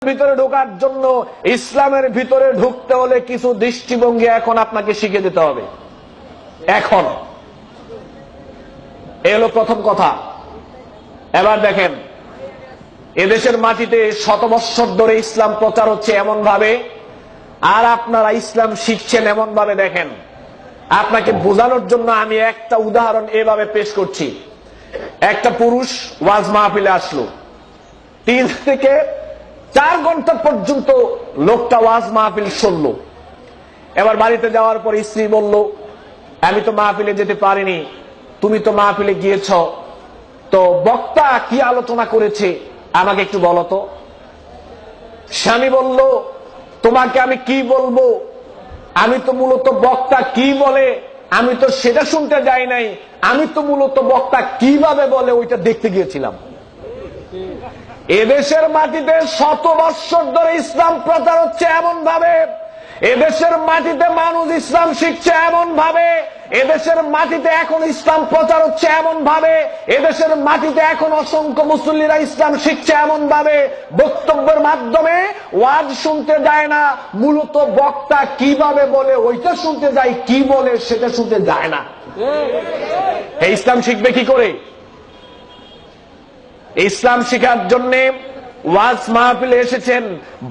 ভিতরে ঢোকার জন্য, ইসলামের ভিতরে ঢুকতে হলে কিছু দৃষ্টিভঙ্গি এখন আপনাকে শিখে দিতে হবে। এখন এলো প্রথম কথা। এবার দেখেন, এদেশের মাটিতে শত বৎসর ধরে ইসলাম প্রচার হচ্ছে এমন ভাবে, আর আপনারা ইসলাম শিখছেন এমন ভাবে। দেখেন, আপনাকে বোঝানোর জন্য আমি একটা উদাহরণ এভাবে পেশ করছি। একটা পুরুষ ওয়াজ মাহফিলে আসলো, 3 থেকে 4 ঘন্টা পর্যন্ত লোকটা ওয়াজ মাহফিল শুনলো। এবার বাড়িতে যাওয়ার পর স্ত্রী বলল, আমি তো মাহফিলে যেতে পারিনি, তুমি তো মাহফিলে গিয়েছ, তো বক্তা কি আলোচনা করেছে আমাকে একটু বলো তো। স্বামী বলল, তোমাকে আমি কি বলবো, আমি তো মূলত বক্তা কি বলে আমি তো সেটা শুনতে যাই নাই, আমি তো মূলত বক্তা কিভাবে বলে ওইটা দেখতে গিয়েছিলাম। এদেশের মাটিতে শত বৎসর ধরে ইসলাম প্রচার হচ্ছে এমন ভাবে, এদেশের মাটিতে মানুষ ইসলাম শিখছে এমন ভাবে, এদেশের মাটিতে এখন ইসলাম প্রচার হচ্ছে এমন ভাবে, এদেশের মাটিতে এখন অসংখ্য মুসল্লিরা ইসলাম শিখছে এমন ভাবে, বক্তব্যের মাধ্যমে ওয়াজ শুনতে যায় না, মূলত বক্তা কিভাবে বলে ওইটা শুনতে যায়, কি বলে সেটা শুনতে যায় না। এই ইসলাম শিখবে কি করে? ইসলাম শিখার জন্য ওয়াজ মাহফিলে এসেছেন,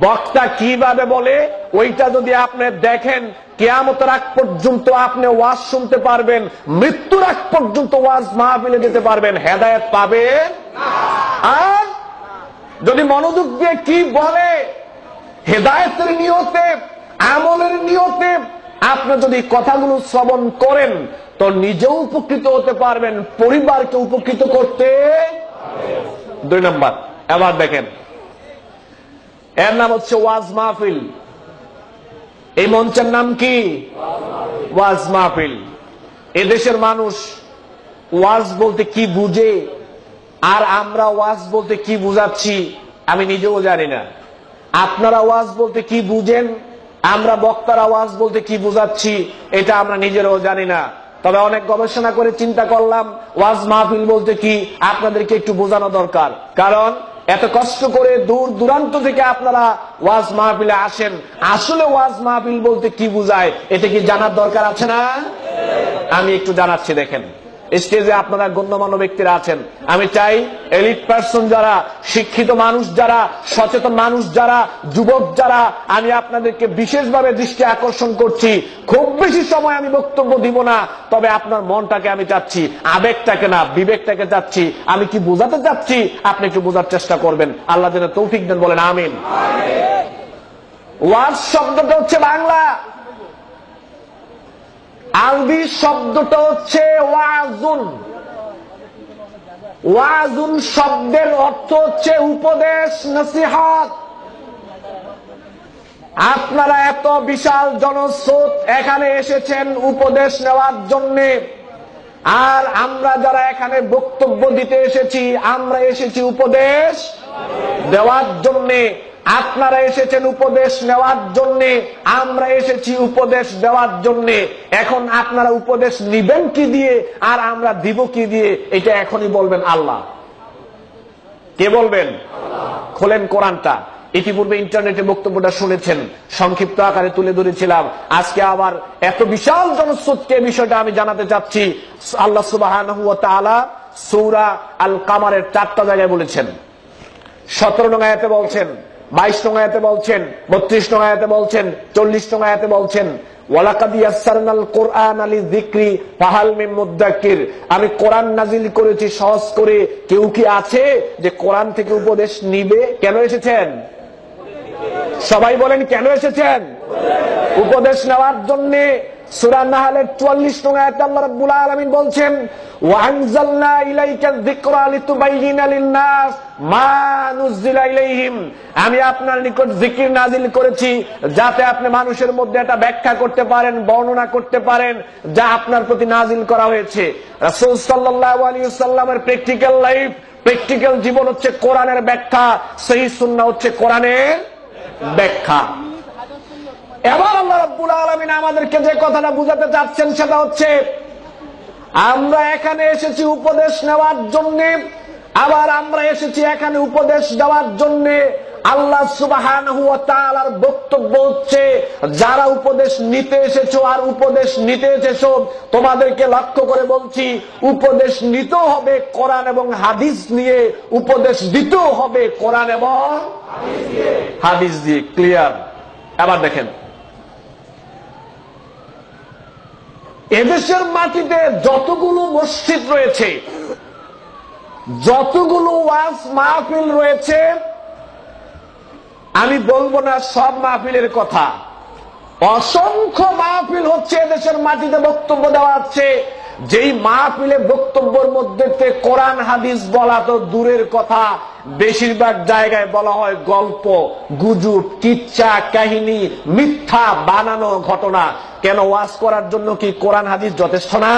বক্তা কিভাবে বলে ওইটা যদি আপনি দেখেন, কিয়ামতের আগ পর্যন্ত আপনি ওয়াজ শুনতে পারবেন, মৃত্যুর আগ পর্যন্ত ওয়াজ মাহফিলে যেতে পারবেন, হেদায়েত পাবেন। আর যদি মনোযোগ দিয়ে কি বলে, হেদায়েতের নিয়তে, আমলের নিয়তে আপনি যদি কথাগুলো শ্রবণ করেন, তো নিজেও উপকৃত হতে পারবেন, পরিবারকে উপকৃত করতে। 2 নম্বর, এবার দেখেন, এর নাম হচ্ছে ওয়াজ মাহফিল। এই মঞ্চের নাম কি? ওয়াজ মাহফিল। এদেশের মানুষ ওয়াজ বলতে কি বুঝে, আর আমরা ওয়াজ বলতে কি বুঝাচ্ছি আমি নিজেও জানি না। আপনারা ওয়াজ বলতে কি বুঝেন, আমরা বক্তারা ওয়াজ বলতে কি বুঝাচ্ছি এটা আমরা নিজেরাও জানি না। তবে অনেক গবেষণা করে চিন্তা করলাম, ওয়াজ মাহফিল বলতে কি আপনাদেরকে একটু বোঝানো দরকার। কারণ এত কষ্ট করে দূর দূরান্ত থেকে আপনারা ওয়াজ মাহফিলে আসেন, আসলে ওয়াজ মাহফিল বলতে কি বুঝায় এটা কি জানার দরকার আছে না? আমি একটু জানাচ্ছি। দেখেন, স্টেজে আপনারা গণ্যমান্য ব্যক্তিরা আছেন, আমি চাই এলিট পার্সন যারা, শিক্ষিত মানুষ যারা, সচেতন মানুষ যারা, যুবক যারা, আমি আপনাদেরকে বিশেষভাবে দৃষ্টি আকর্ষণ করছি। খুব বেশি সময় আমি বক্তব্য দিব না, তবে আপনার মনটাকে আমি চাচ্ছি, আবেগটাকে না বিবেকটাকে চাচ্ছি, আমি কি বোঝাতে চাচ্ছি আপনি একটু বোঝার চেষ্টা করবেন। আল্লাহ যেন তৌফিক দেন, বলেন আমিন। ওয়াজ শব্দটা হচ্ছে বাংলা, আরবি শব্দটা হচ্ছে ওয়াজুন। ওয়াজুন শব্দের অর্থ হচ্ছে উপদেশ, নসিহত। আপনারা এত বিশাল জনস্রোত এখানে এসেছেন উপদেশ নেওয়ার জন্য, আর আমরা যারা এখানে বক্তব্য দিতে এসেছি আমরা এসেছি উপদেশ দেওয়ার জন্য। আপনারা এসেছেন উপদেশ নেওয়ার জন্য, আমরা এসেছি উপদেশ দেওয়ার জন্য। এখন আপনারা উপদেশ নিবেন কি দিয়ে আর আমরা দিব কি দিয়ে, এটা এখনই বলবেন আল্লাহ। কে বলবেন? খোলেন কোরআনটা। ইতিপূর্বে ইন্টারনেটে বক্তব্যটা শুনেছেন, সংক্ষিপ্ত আকারে তুলে ধরেছিলাম। আজকে আবার এত বিশাল জনস্রোতকে বিষয়টা আমি জানাতে চাচ্ছি। আল্লাহ সুবহানাহু ওয়া তাআলা সূরা আল কামারের 4টা জায়গায় বলেছেন। 17 নং আয়াতে বলছেন, 22 নং আয়াতে বলছেন, 32 নং আয়াতে বলছেন, 40 নং আয়াতে বলছেন, ওয়ালাকাদ ইয়াসসারনাল কুরআনা লিযিকরি ফাহাল মিন মুদ্দাক্কির। আমি কোরআন নাজিল করেছি সহজ করে, কেউ কি আছে যে কোরআন থেকে উপদেশ নিবে? কেন এসেছেন? সবাই বলেন, কেন এসেছেন? উপদেশ নেওয়ার জন্য। সূরা নাহলের 44 নং আয়াতে আল্লাহ রাব্বুল আলামিন বলছেন, ওয়া আনজালনা ইলাইকা যিকরা লিতুবাইয়িনা লিন-নাস মা নুযিলা ইলাইহিম। আমি আপনার নিকট জিকির নাজিল করেছি যাতে আপনি মানুষের মধ্যে এটা ব্যাখ্যা করতে পারেন, বর্ণনা করতে পারেন যা আপনার প্রতি নাজিল করা হয়েছে। রাসূল সাল্লাল্লাহু আলাইহি ওয়াসাল্লামের প্র্যাকটিক্যাল লাইফ, প্র্যাকটিক্যাল জীবন হচ্ছে কোরআনের ব্যাখ্যা, সহিহ সুন্নাহ হচ্ছে কোরআনের ব্যাখ্যা। এবার আল্লাহ রাব্বুল আলামিন আমাদেরকে যে কথাটা বুঝাতে চাচ্ছেন সেটা হচ্ছে, আমরা এখানে এসেছি উপদেশ নেওয়ার জন্য, আবার আমরা এসেছি এখানে উপদেশ দেওয়ার জন্য। আল্লাহ সুবহানাহু ওয়া তাআলার বক্তব্য হচ্ছে, যারা উপদেশ নিতে এসেছো আর উপদেশ নিতে এসেছো, তোমাদেরকে লক্ষ্য করে বলছি, উপদেশ নিতেও হবে কোরআন এবং হাদিস নিয়ে, উপদেশ দিতেও হবে কোরআন এবং হাদিস দিয়ে। ক্লিয়ার? এবার দেখেন, এদেশের মাটিতে যতগুলো মসজিদ রয়েছে, যতগুলো ওয়াজ মাহফিল রয়েছে, আমি বলবো না সব মাহফিলের কথা, অসংখ্য মাহফিল হচ্ছে এদেশের মাটিতে, বক্তব্য দেওয়া হচ্ছে, যেই মাহফিলে বক্তব্যের মধ্যে কোরআন হাদিস বলা তো দূরের কথা, বেশিরভাগ জায়গায় বলা হয় গল্প, গুজব, কিচ্ছা কাহিনী, মিথ্যা বানানো ঘটনা। কেন? ওয়াজ করার জন্য কি কোরআন হাদিস যথেষ্ট না?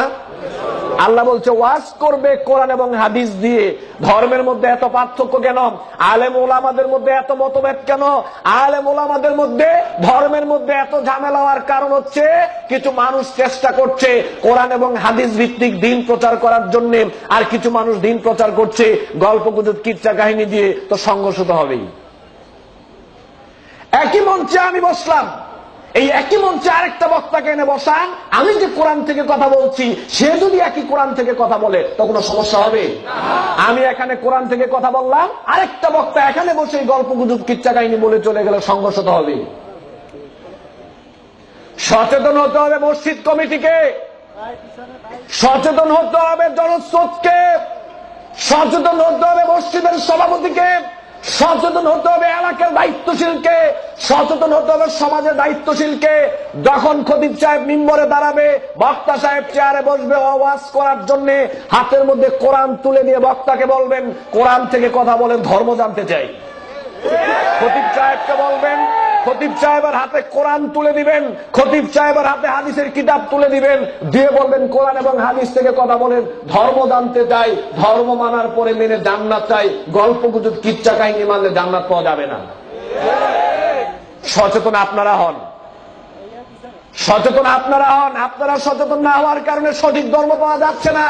আল্লাহ বলছে ওয়াজ করবে কোরআন এবং হাদিস দিয়ে। ধর্মের মধ্যে এত পার্থক্য কেন? আলেম ওলামাদের মধ্যে এত মতভেদ কেন? আলেম ওলামাদের মধ্যে, ধর্মের মধ্যে এত ঝামেলা হওয়ার কারণ হচ্ছে, কিছু মানুষ চেষ্টা করছে কোরআন এবং হাদিস ভিত্তিক দিন প্রচার করার জন্য, আর কিছু মানুষ দিন প্রচার করছে গল্প গুজব কিচ্ছা কাহিনী দিয়ে। তো সংঘর্ষ তো হবেই। একই মঞ্চে আমি বসলাম, এই একই মঞ্চে আরেকটা বক্তাকে এনে বসান, আমি যে কোরআন থেকে কথা বলছি সে যদি একই কোরআন থেকে কথা বলে তো কোনো সমস্যা হবে? আমি এখানে কোরআন থেকে কথা বললাম, আরেকটা বক্তা এখানে বসে গল্প গুজব কিচ্ছা কাহিনী বলে চলে গেলে সংঘর্ষ তো হবে। সচেতন হতে হবে মসজিদ কমিটিকে, সচেতন হতে হবে জনস্রোতকে, সচেতন হতে হবে মসজিদের সভাপতিকে, সচেতন হতে হবে এলাকার দায়িত্বশীলকে, সচেতন হতে হবে সমাজের দায়িত্বশীলকে। যখন খতিব সাহেব মিম্বরে দাঁড়াবে, বক্তা সাহেব চেয়ারে বসবে ওয়াজ করার জন্য, হাতের মধ্যে কোরআন তুলে দিয়ে বক্তাকে বলবেন কোরআন থেকে কথা বলেন, ধর্ম জানতে চাই। খতিব সাহেবকে বলবেন, খতিব সাহেবের হাতে কোরআন তুলে দিবেন, খতিব সাহেবের হাতে হাদিসের কিতাব তুলে দিবেন, দিয়ে বলবেন কোরআন এবং হাদিস থেকে কথা বলেন, ধর্ম জানতে চাই, ধর্ম মানার পরে মেনে জান্নাত চাই। গল্প গুজব কিচ্ছা কাহিনী মানলে জান্নাত পাওয়া যাবে না। সচেতন আপনারা হন, সচেতন আপনারা হন। আপনারা সচেতন না হওয়ার কারণে সঠিক ধর্ম পাওয়া যাচ্ছে না।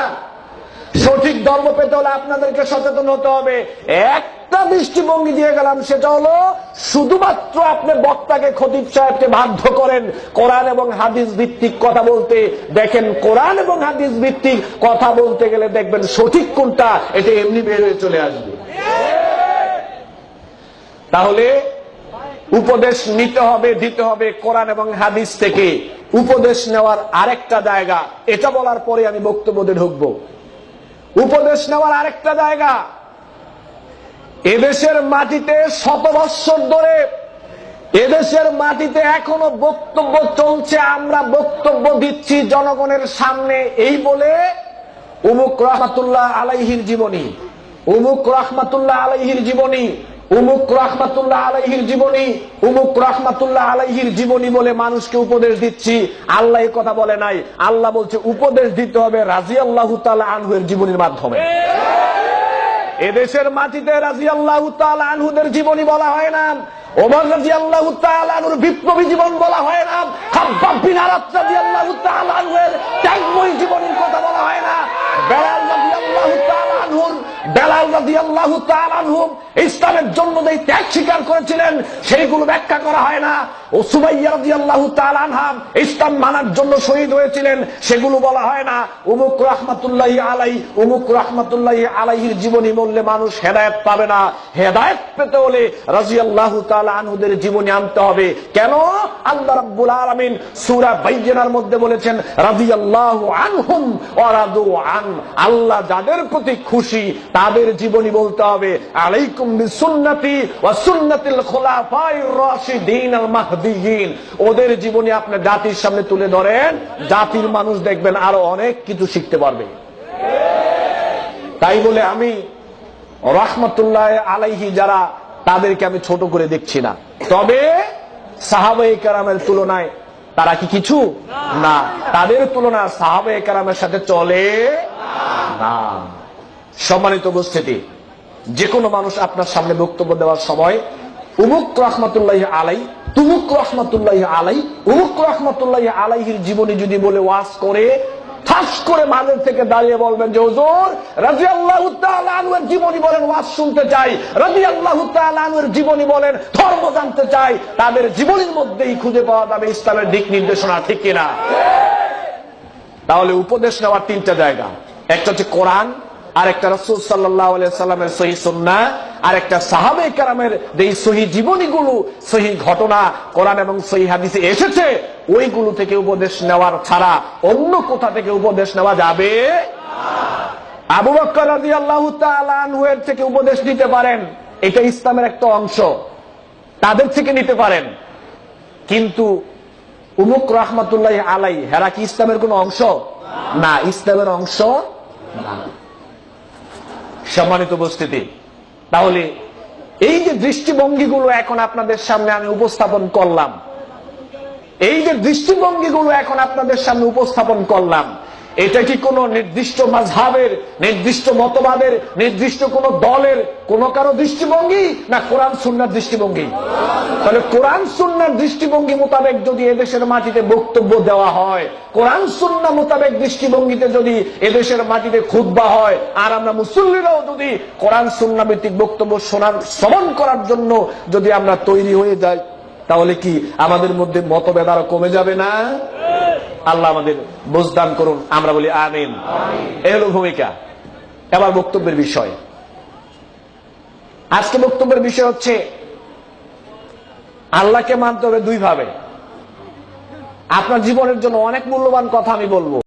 সঠিক ধর্ম পেতে হলে আপনাদেরকে সচেতন হতে হবে। একটা দৃষ্টিভঙ্গি দিয়ে গেলাম, সেটা হলো শুধুমাত্র আপনি বক্তাকে, খতিব সাহেবকে বাধ্য করেন কোরআন এবং হাদিস ভিত্তিক কথা বলতে। দেখেন, কোরআন এবং হাদিস ভিত্তিক কথা বলতে গেলে দেখবেন সঠিক কোনটা এটা এমনি বের হয়ে চলে আসবে। তাহলে উপদেশ নিতে হবে, দিতে হবে কোরআন এবং হাদিস থেকে। উপদেশ নেওয়ার আরেকটা জায়গা, এটা বলার পরে আমি বক্তব্যে ঢুকবো। উপদেশ নেওয়ার আরেকটা জায়গা, এদেশের মাটিতে শত বৎসর ধরে এদেশের মাটিতে এখনো বক্তব্য চলছে, আমরা বক্তব্য দিচ্ছি জনগণের সামনে, এই বলে উমুক রহমাতুল্লাহ আলাইহির জীবনী, উমুক রহমাতুল্লাহ আলাইহির জীবনী, উমুক রহমাতুল্লাহ আলাইহির জীবনী, উমুক রহমাতুল্লাহ আলাইহির জীবনী বলে মানুষকে উপদেশ দিচ্ছি। আল্লাহ এই কথা বলে নাই। আল্লাহ বলছে উপদেশ দিতে হবে রাদিয়াল্লাহু তাআলা আনহুর জীবনীর মাধ্যমে। এদেশের মাটিতে রাদিয়াল্লাহু তাআলা আনহুদের জীবনী বলা হয় না, ওমর রাদিয়াল্লাহু তাআলা আনহুর বিপ্লবী জীবন বলা হয় না, খাব্বাব বিন আরাত রাদিয়াল্লাহু তাআলা আনহুর ত্যাগময়ী জীবনের কথা বলা হয় না, বেলাল রাদিয়াল্লাহু তাআলা আনহুর, বেলাল রাদিয়াল্লাহু তাআলা আনহু ইসলামের জন্য যে ত্যাগ স্বীকার করেছিলেন সেইগুলো ব্যাখ্যা করা হয় না, ও সুমাইয়া রাদিয়াল্লাহু তাআলা আনহা ইসলাম মানার জন্য শহীদ হয়েছিলেন সেগুলো বলা হয় না। উমুক রাহমাতুল্লাহি আলাইহি, উমুক রাহমাতুল্লাহি আলাইহির জীবনী বললে মানুষ হেদায়েত পাবে না। হেদায়েত পেতে হলে রাদিয়াল্লাহু তাআলা আনহুদের জীবনী আনতে হবে। কেন? আল্লাহ রাব্বুল আলামিন সূরা বাইয়িনার মধ্যে বলেছেন রাদিয়াল্লাহু আনহুম ওয়া রাদু আন, আল্লাহ যাদের প্রতি খুশি তাদের জীবনী বলতে হবে। আলাইকুম বিসুন্নতি ওয়া সুন্নাতিল খুলাফায়ে রাশিদিন আল মাহদিয়িন, ওদের জীবনী আপনি জাতির সামনে তুলে ধরেন, জাতির মানুষ দেখবেন আরো অনেক কিছু শিখতে পারবে। তাই বলে আমি রাহমাতুল্লাহ আলাইহি যারা, তাদেরকে আমি ছোট করে দেখছি না, তবে সাহাবায়ে কেরামের তুলনায় তারা কি কিছু না, তাদের তুলনা সাহাবায়ে কেরামের সাথে চলে না। সম্মানিত উপস্থিতি, যে কোনো মানুষ আপনার সামনে বক্তব্য দেওয়ার সময় উমুক রাহমাতুল্লাহি আলাই, তুমুক রাহমাতুল্লাহি আলাই, উমুক রাহমাতুল্লাহি আলাইহির জীবনী যদি বলে ওয়াজ করে, ঠাস করে মাঝে থেকে দাঁড়িয়ে বলবেন যে হুজুর রাদিয়াল্লাহু তাআলা আনহুর জীবনী বলেন, ওয়াজ শুনতে চাই। রাদিয়াল্লাহু তাআলা আনহুর জীবনী বলেন, ধর্ম জানতে চাই। তাদের জীবনীর মধ্যেই খুঁজে পাওয়া যাবে ইসলামের দিক নির্দেশনা, ঠিক কিনা? তাহলে উপদেশ নেওয়ার তিনটা জায়গা, একটা হচ্ছে কোরআন, আর একটা রাসূল সাল্লাল্লাহু আলাইহি সাল্লামের সহিহ সুন্নাহ, আর একটা সাহাবে কেরামের যে সহিহ জীবনীগুলো, সহিহ ঘটনা কোরআন এবং সহিহ হাদিসে এসেছে, ওইগুলো থেকে উপদেশ নেওয়ার ছাড়া অন্য কোথা থেকে উপদেশ নেওয়া যাবে না। আবু বকর রাদিয়াল্লাহু তাআলা আনহু এর থেকে উপদেশ নিতে পারেন, এটা ইসলামের একটা অংশ, তাদের থেকে নিতে পারেন। কিন্তু উমুক রাহমাতুল্লাহি আলাইহি হেরা কি ইসলামের কোন অংশ? না, ইসলামের অংশ না। সম্মানিত উপস্থিতি, তাহলে এই যে দৃষ্টিভঙ্গিগুলো এখন আপনাদের সামনে আমি উপস্থাপন করলাম, এই যে দৃষ্টিভঙ্গিগুলো এখন আপনাদের সামনে উপস্থাপন করলাম, এটা কি কোন নির্দিষ্ট মাযহাবের, নির্দিষ্ট মতবাদের, নির্দিষ্ট কোন দলের কোন কারো দৃষ্টিভঙ্গি, না কোরআন সুন্নাহর দৃষ্টিভঙ্গি? তাহলে কোরআন সুন্নাহর দৃষ্টিভঙ্গি মোতাবেক যদি এদেশের মাটিতে বক্তব্য দেওয়া হয়, কোরআন সুন্নাহ মোতাবেক দৃষ্টিভঙ্গিতে যদি এদেশের মাটিতে খুতবা হয়, আর আমরা মুসল্লিরাও যদি কোরআন সুন্নাহ ভিত্তিক বক্তব্য শোনার, শ্রবণ করার জন্য যদি আমরা তৈরি হয়ে যাই, তাহলে কি আমাদের মধ্যে মতভেদ আরো কমে যাবে না? আল্লাহ আমাদের বুঝদান করুন, আমরা বলি আমিন। এই হলো ভূমিকা। এবার বক্তব্যের বিষয়। আজকে বক্তব্যের বিষয় হচ্ছে আল্লাহকে মানতে হবে দুই ভাবে। আপনার জীবনের জন্য অনেক মূল্যবান কথা আমি বলবো,